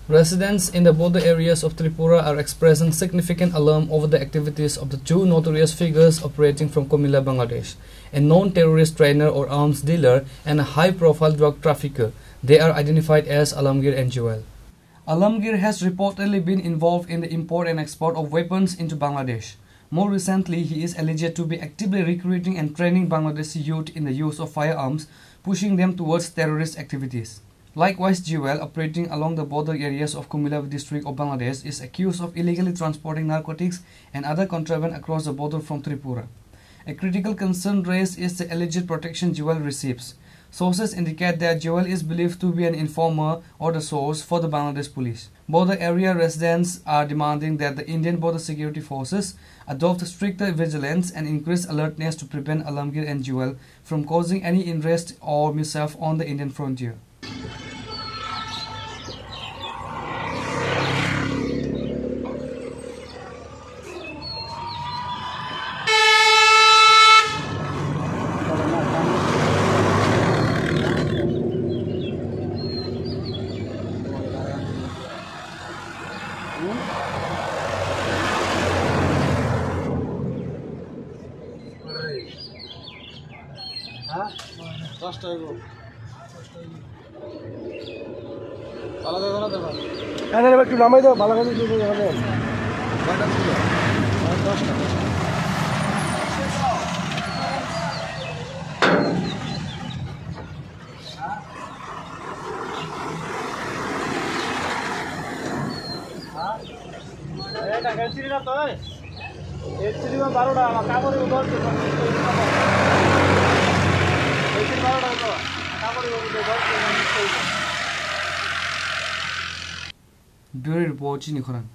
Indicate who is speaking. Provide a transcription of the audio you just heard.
Speaker 1: Residents in the border areas of Tripura are expressing significant alarm over the activities of the two notorious figures operating from Comilla, Bangladesh, a known terrorist trainer or arms dealer and a high-profile drug trafficker. They are identified as Alamgir and Jewel. Alamgir has reportedly been involved in the import and export of weapons into Bangladesh. More recently, he is alleged to be actively recruiting and training Bangladeshi youth in the use of firearms, pushing them towards terrorist activities. Likewise, Jewel, operating along the border areas of Comilla district of Bangladesh, is accused of illegally transporting narcotics and other contraband across the border from Tripura. A critical concern raised is the alleged protection Jewel receives. Sources indicate that Jewel is believed to be an informer or the source for the Bangladesh police. Border area residents are demanding that the Indian border security forces adopt stricter vigilance and increase alertness to prevent Alamgir and Jewel from causing any unrest or mischief on the Indian frontier.
Speaker 2: একটু নামাই দাও ভালো করে
Speaker 1: Bureau report, Chini Khoran.